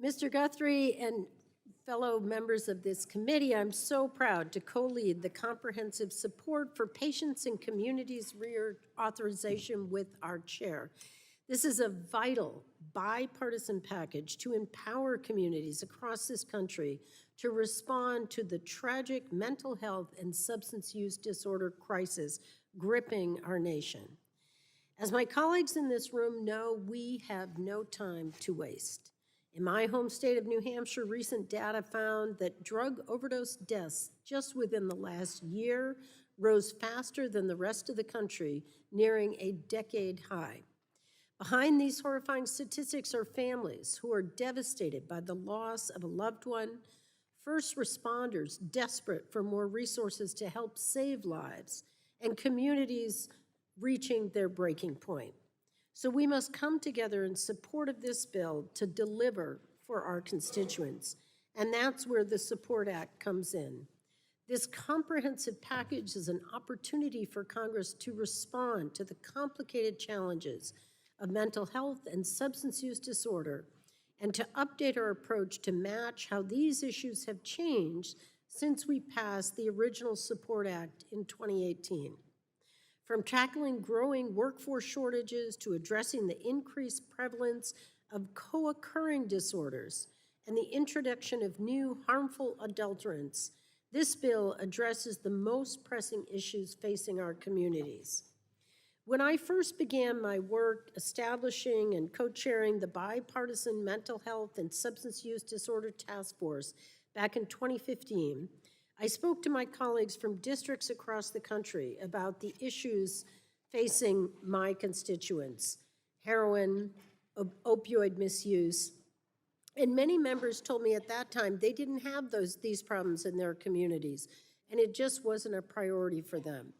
Mr. Guthrie and fellow members of this committee, I'm so proud to co-lead the comprehensive support for patients and communities reauthorization with our chair. This is a vital bipartisan package to empower communities across this country to respond to the tragic mental health and substance use disorder crisis gripping our nation. As my colleagues in this room know, we have no time to waste. In my home state of New Hampshire, recent data found that drug overdose deaths just within the last year rose faster than the rest of the country, nearing a decade high. Behind these horrifying statistics are families who are devastated by the loss of a loved one, first responders desperate for more resources to help save lives, and communities reaching their breaking point. So we must come together in support of this bill to deliver for our constituents, and that's where the Support Act comes in. This comprehensive package is an opportunity for Congress to respond to the complicated challenges of mental health and substance use disorder, and to update our approach to match how these issues have changed since we passed the original Support Act in 2018. From tackling growing workforce shortages to addressing the increased prevalence of co-occurring disorders and the introduction of new harmful adulterants, this bill addresses the most pressing issues facing our communities. When I first began my work establishing and co-chairing the bipartisan Mental Health and Substance Use Disorder Task Force back in 2015, I spoke to my colleagues from districts across the country about the issues facing my constituents: heroin, opioid misuse, and many members told me at that time they didn't have these problems in their communities, and it just wasn't a priority for them.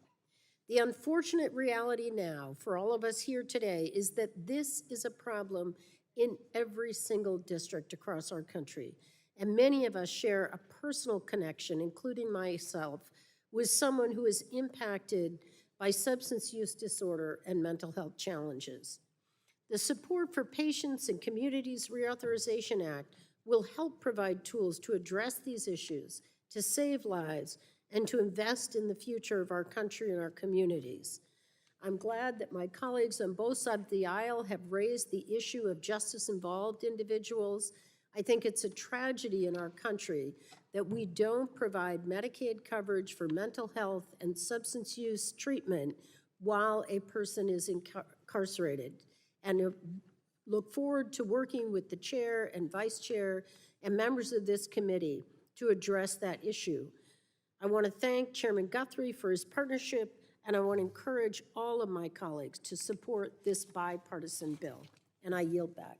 The unfortunate reality now for all of us here today is that this is a problem in every single district across our country. And many of us share a personal connection, including myself, with someone who is impacted by substance use disorder and mental health challenges. The Support for Patients and Communities Reauthorization Act will help provide tools to address these issues, to save lives, and to invest in the future of our country and our communities. I'm glad that my colleagues on both sides of the aisle have raised the issue of justice-involved individuals. I think it's a tragedy in our country that we don't provide Medicaid coverage for mental health and substance use treatment while a person is incarcerated. And look forward to working with the chair and vice chair and members of this committee to address that issue. I want to thank Chairman Guthrie for his partnership, and I want to encourage all of my colleagues to support this bipartisan bill. And I yield back.